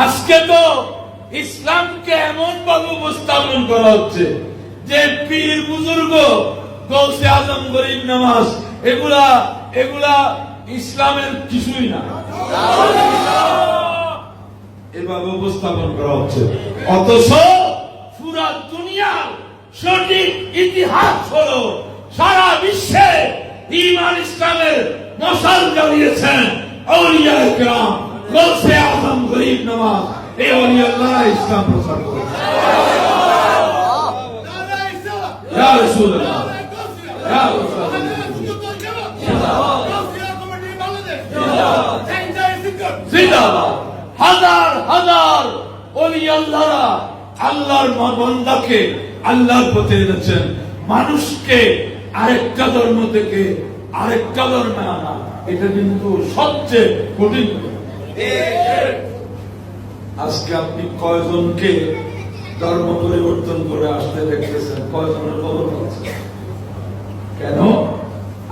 আজকে তো ইসলামকে এমন ভাবে উপস্থাপন করা হচ্ছে যে পীর বুজুর্গ, গৌসে আজম, গরিব নওয়াজ এগুলা ইসলামের কিছুই না, এভাবে উপস্থাপন করা হচ্ছে। অথচ পুরা দুনিয়ার সঠিক ইতিহাস হলো সারা বিশ্বে ঈমান ইসলামের মশাল জ্বালিয়েছেন আউলিয়ায়ে কেরাম, গৌসে আজম, গরিব নওয়াজ, এই আউলিয়াল্লাহ ইসলাম প্রচার করেছে। ইয়া রাসূলুল্লাহ, ইয়া রাসূলুল্লাহ, জিন্দাবাদ। হাজার হাজার ওলি আল্লাহরা আল্লাহর বান্দাকে আল্লাহর পথে এনেছেন। মানুষকে আরেকটা ধর্ম থেকে আরেকটা ধর্মে আনা, এটা কিন্তু সবচেয়ে কঠিন। আজকে আপনি কয়জনকে ধর্ম পরিবর্তন করে আসতে দেখতেছেন? কয়জনের খবর পাচ্ছেন? কেন?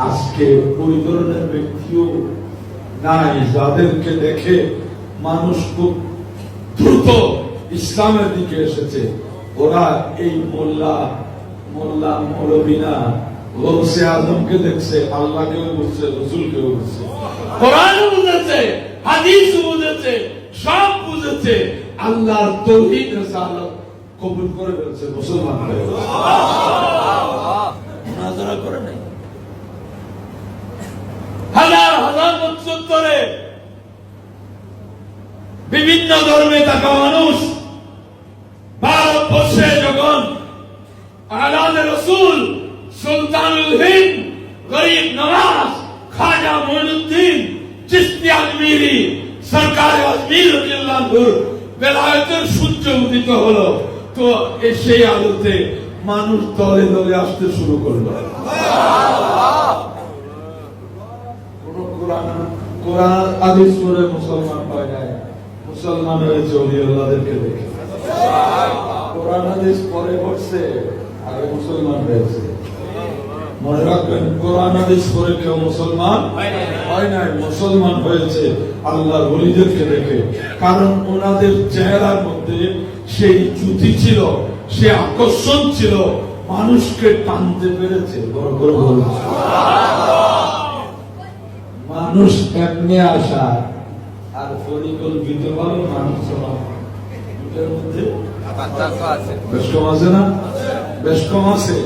আজকে ওই ধরনের ব্যক্তিও নাই যাদেরকে দেখে মানুষ খুব দ্রুত ইসলামের দিকে এসেছে। ওরা এই মোল্লা মৌলবীনা গৌসে আজমকে দেখছে, আল্লাহকেও বুঝছে, রসুলকেও বুঝছে, কোরআনও বুঝেছে, হাদিসও বুঝেছে, সব বুঝেছে, আল্লাহর তাওহীদ রিসালাত কবুল করে ফেলছে, মুসলমান হয়ে গেছে। মুনাজারা করে নাই। হাজার হাজার বছর ধরে বিভিন্ন ধর্মে থাকা মানুষ ভারতবর্ষে যখন আলাদা রসুল, সুলতানুল হিন্দ, গরিব নওয়াজ, খাজা মঈনুদ্দিন চিশতি আজমিরি, সরকার আজমির রাদিয়াল্লাহু আনহুর বেলায়েতের সূর্য উদিত হলো, তো সেই আলোতে মানুষ দলে দলে আসতে শুরু করলো। কোরআন হাদিস পড়ে মুসলমান হয় নাই, মুসলমান হয়েছে ওলি আল্লাহদেরকে দেখে। কোরআন হাদিস পরে পড়ছে, আগে মুসলমান হয়েছে। মনে রাখবেন, কোরআন হাদিস পড়ে কেউ মুসলমান হয় নাই, মুসলমান হয়েছে আল্লাহর ওলিদেরকে দেখে। কারণ ওনাদের চেহারার মধ্যে সেই জ্যোতি ছিল, সে আকর্ষণ ছিল, মানুষকে টানতে পেরেছে। বড় করে বলছে, মানুষ এমনি আসা আর পরিকল্পিত ভাবে মানুষ দুটার মধ্যে বেশ কম আছে না? বেশ কম আছে।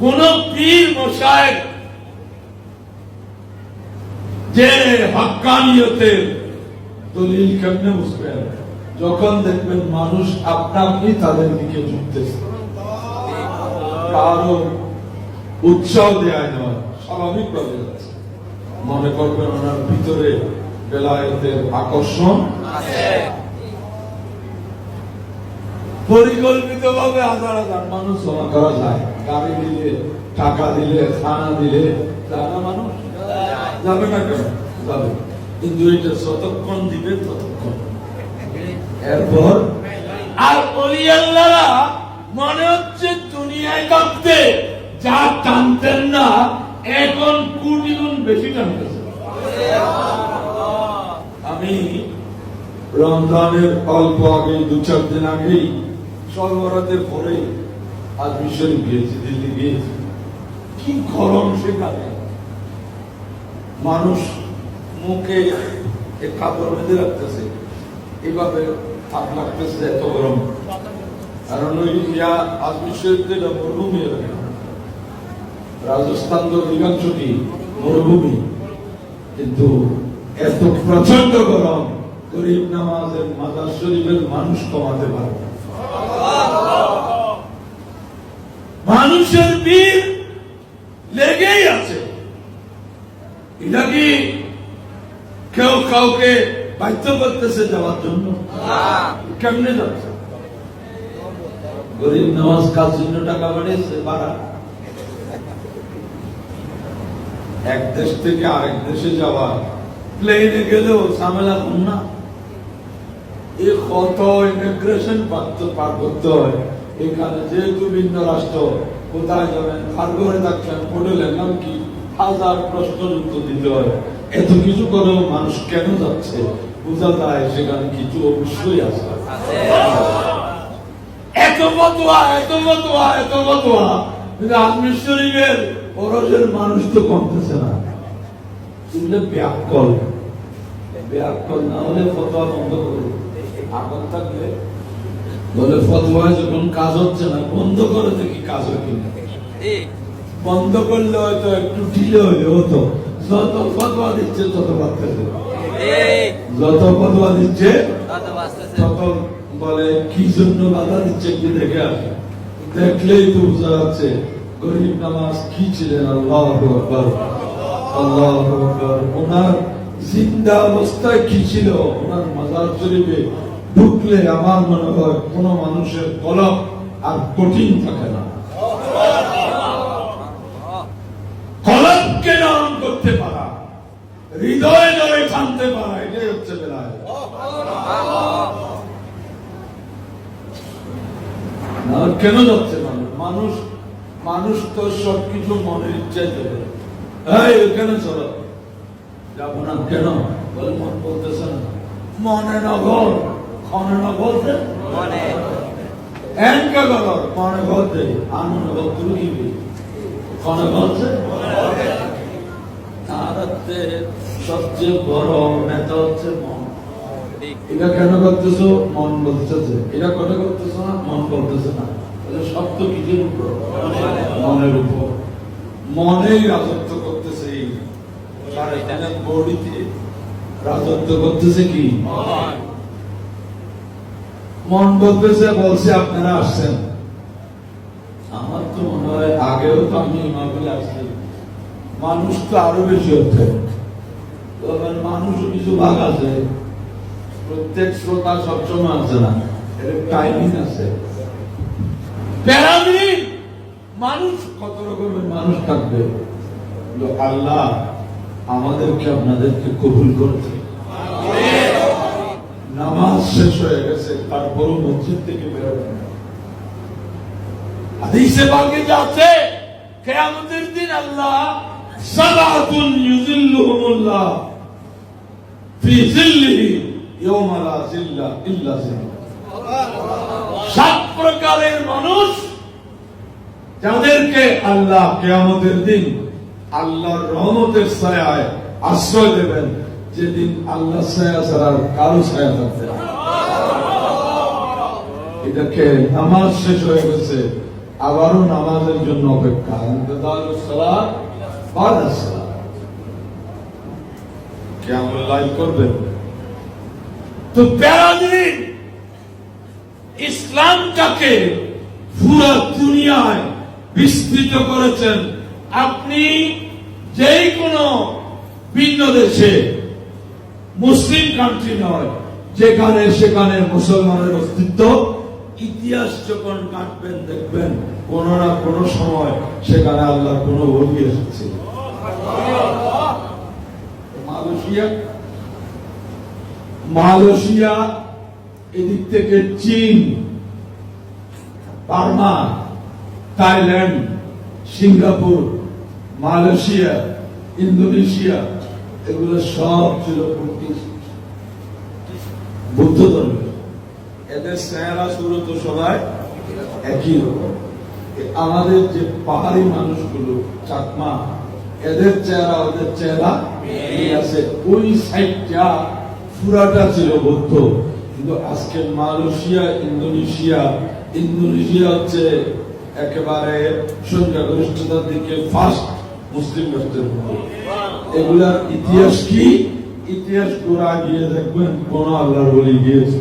কোন পীর মশায়েখ যে হক্কানিয়তের দলিল কেমনে বুঝবেন? যখন দেখবেন মানুষ আপনা আপনি তাদের দিকে ঝুঁকতেছে, কারো উৎসাহ দেয় না, স্বাভাবিক ভাবে যাচ্ছে। মনে করবেন ওনার ভিতরে বেলায়েতের আকর্ষণ আছে। পরিকল্পিত ভাবে হাজার হাজার মানুষ জমা করা যায়, গাড়ি দিলে, টাকা দিলে, খানা দিলে যাবে না? মানুষ যাবে না কেন? যাবে, কিন্তু এটা যতক্ষণ দিবে ততক্ষণ। এরপর আর ওলি আল্লাহরা মনে হচ্ছে দুনিয়ায় থাকতে যা টানতেন না, এখন কোটি গুণ বেশি টানতেছে। আমি রমজানের অল্প আগে, 2-4 দিন আগেই সর্বরাতের পরে আজমির শরীফ গিয়েছি, দিল্লি গিয়েছি। কি গরম সেখানে! মানুষ মুখে কাপড় বেঁধে রাখতেছে, এইভাবে তাপ লাগতেছে, এত গরম। কারণ ওই আজমির শরীফ মরুভূমি এলাকা, রাজস্থান তো অধিকাংশটি মরুভূমি, কিন্তু এত প্রচন্ড গরম, গরিব নওয়াজের মাজার শরীফের মানুষ কমাতে পারবে। মানুষের ভিড় লেগেই আছে। এটা কি কেউ কাউকে বাধ্য করতেছে যাওয়ার জন্য? কেমনে যাচ্ছে? গরিব নওয়াজ কাজ জন্য টাকা বাড়িয়েছে, বাড়া। এক দেশ থেকে আরেক দেশে যাওয়া, প্লেনে গেলেও ঝামেলা কম না। এই কত ইমিগ্রেশন পার করতে হয়। এখানে যেহেতু ভিন্ন রাষ্ট্র, কোথায় যাবেন, খারগরে থাকবেন, হোটেলের নাম কি, হাজার প্রশ্নের উত্তর দিতে হয়। এত কিছু করেও মানুষ কেন যাচ্ছে? বোঝা যায় সেখানে কিছু অবশ্যই আছে। এত ফতোয়া কিন্তু আজমির শরীফের ওরসের মানুষ তো কমতেছে না। শুনলে ব্যাকল না হলে ফতোয়া বন্ধ করো। আগত থাকলে বলে ফতোয়ায় যখন কাজ হচ্ছে না বন্ধ করে দেখি কাজ হয় কিনা। বন্ধ করলে হয়তো একটু ঢিলে হইলে হতো। যত ফতোয়া দিচ্ছে তত বাড়তেছে, যত ফতোয়া দিচ্ছে তত বলে কি জন্য বাধা দিচ্ছে কি দেখে আসে। দেখলেই তো বোঝা যাচ্ছে গরিব নামাজ কি ছিলেন। আল্লাহু আকবার, আল্লাহু আকবার। ওনার জিন্দা অবস্থায় কি ছিল, ওনার মাজার শরীফে ঢুকলে আমার মনে হয় কোন মানুষের কলম আর কঠিন থাকে না। কলমকে নরম করতে পারা, হৃদয়ে ধরে টানতে পারা, এটাই হচ্ছে বেলায়েত। কেন যাচ্ছে মানুষ? মানুষ তো সবকিছু মনের ইচ্ছায় দেবে। কেন চলো যাবো না কেন? বলে মন বলতেছে না। মনে নগর ক্ষণে নগরতে মনে মনে বলতে আনন্দ তুলবি ক্ষণে বলছে। সবচেয়ে বড় নেতা হচ্ছে মন। এটা কেন করতেছো? মন বলতেছে। এটা কেন করতেছো না? মন বলতেছে না। সব তো কিছুর উপর, মনের উপর। মনেই রাজত্ব করতেছে। বডিতে রাজত্ব করতেছে কি? মন বলতেছে, বলছে আপনারা আসছেন। আমার তো মনে হয় আগেও তো আমি মাহফিলে আসছি, মানুষ তো আরো বেশি হচ্ছে। মানুষ কিছু ভাগ আছে, প্রত্যেক শ্রোতা সবসময় আছে না, এর টাইমিং আছে। মানুষ কত রকমের মানুষ থাকবে। আল্লাহ আমাদেরকে আপনাদেরকে কবুল করেছে। নামাজ শেষ হয়ে গেছে, তারপরও মসজিদ থেকে বেরোবেন। হাদিসে পাকে যাচ্ছে কিয়ামতের দিন আল্লাহ সাবাতুন ইউযিল্লুহুমুল্লাহ ফি যিল্লিহি ইয়াওমা লা যিল্লা ইল্লা যিল্লুহু। সাত প্রকারের মানুষ যাদেরকে আল্লাহ কিয়ামতের দিন আল্লাহর রহমতের ছায়ায় আশ্রয় দেবেন, যেদিন আল্লাহ ছায়া ছাড়া কারো ছায়া থাকবে না। এটাকে নামাজ শেষ হয়ে গেছে, আবারও নামাজের জন্য অপেক্ষা। কেমন লাইক করবেন? তো প্যারাদিন ইসলামটাকে পুরো দুনিয়ায় বিস্তৃত করেছেন। আপনি যেই কোনো ভিন্ন দেশে, মুসলিম কান্ট্রি নয়, যেখানে সেখানে মুসলমানের অস্তিত্ব, ইতিহাস যখন কাটবেন দেখবেন কোন না কোন সময় সেখানে আল্লাহর কোন ওলি এসেছে। মালয়েশিয়া, এদিক থেকে চীন, Burma, Thailand, Singapore, Malaysia, Indonesia, এগুলো সব ছিল বুদ্ধ ধর্মের। এদের চেহারা শুরু তো সবাই একই রকম। আমাদের যে পাহাড়ি মানুষগুলো চাকমা, এদের চেহারা ওদের চেহারা আছে। ওই সাইডটা পুরাটা ছিল বৌদ্ধ, কিন্তু আজকে মালয়েশিয়া, ইন্দোনেশিয়া হচ্ছে একেবারে সংখ্যাগরিষ্ঠতার দিকে ফার্স্ট মুসলিম রাষ্ট্রের মধ্যে। এগুলার ইতিহাস কি? ইতিহাস গোড়া গিয়ে দেখবেন কোন আল্লাহর ওলি গিয়েছে।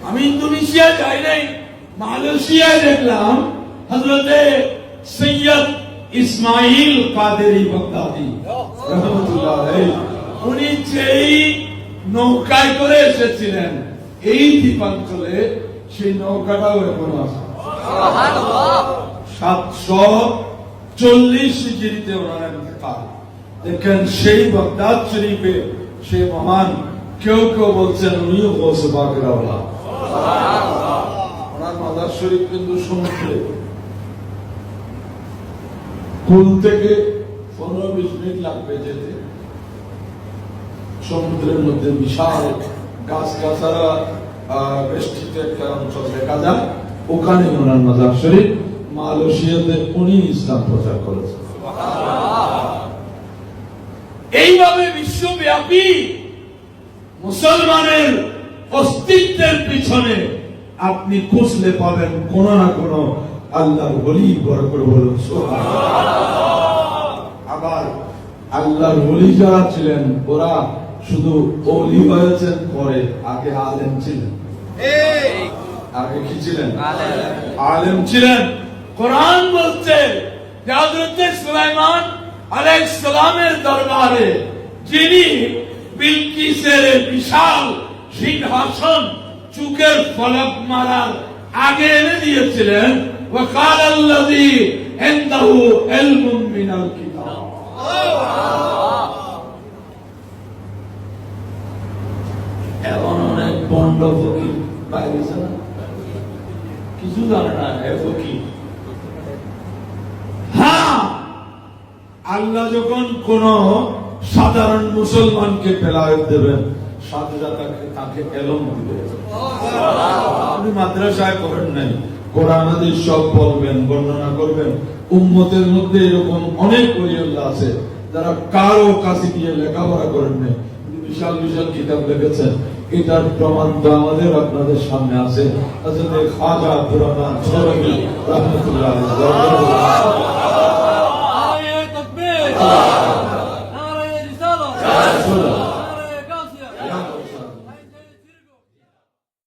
আমি ইন্দোনেশিয়া যাই নাই, মালয়েশিয়ায় দেখলাম হযরতে সৈয়দ ইসমাইল কাদেরী বাগদাদি রাহমাতুল্লাহ আলাইহি, উনি যেই নৌকায় করে এসেছিলেন এই দ্বীপাঞ্চলে, সেই নৌকাটাও এখন আছে। 740 হিজরিতে ওনার ইন্তেকাল। দেখেন সেই বাগদাদ শরীফে সেই মহান, কেউ বলছেন উনিও গৌসে পাকের আওলাদ। ওনার মাজার শরীফ কিন্তু সমুদ্রে, কুল থেকে 15-20 মিনিট লাগবে যেতে। সমুদ্রের মধ্যে বিশাল গাছগাছারা বেষ্টিত একটা অঞ্চল দেখা যায়, ওখানে ওনার মাজার শরীফ। মালয়েশিয়াতে উনি ইসলাম প্রচার করেছেন। এইভাবে বিশ্বব্যাপী মুসলমানের অস্তিত্বের পিছনে আপনি খুঁজলে পাবেন কোন না কোন আল্লাহর ওলি। বড় করে বলুন সুবহানাল্লাহ। আবার আল্লাহর ওলি যারা ছিলেন ওরা শুধু ওলি হয়েছেন পরে, আগে আলেম ছিলেন। আগে কি ছিলেন? আলেম ছিলেন। কোরআন বলছে যে হযরত সুলাইমান আলাইহিস সালামের দরবারে যিনি বিলকিসের বিশাল সিংহাসন চুকের ফলক মারার আগে এনে দিয়েছিলেন, ওয়াকাল আল্লাযী ইনদাহু ইলমুম মিনাল কিতাব। এমন অনেক বন্ড ফকির বাইরেছে না, কিছু জানে না এ ফকির। হ্যাঁ, আল্লাহ যখন কোন সাধারণ মুসলমানকে পেলায়েত দেবেন, সাথে সাথে তাকে এলম দিবেন। আপনি মাদ্রাসায় পড়েন নাই, কোরআন হাদিস সব বলবেন, বর্ণনা করবেন। উম্মতের মধ্যে এরকম অনেক ওলিউল্লাহ আছে যারা কারো কাছে গিয়ে লেখাপড়া করেন নাই, বিশাল বিশাল কিতাব লিখেছেন। এটার প্রমাণ তো আমাদের আপনাদের সামনে আছে। হযরত খাজা আব্দুর রহমান সরবি রাহমাতুল্লাহ আলাইহি।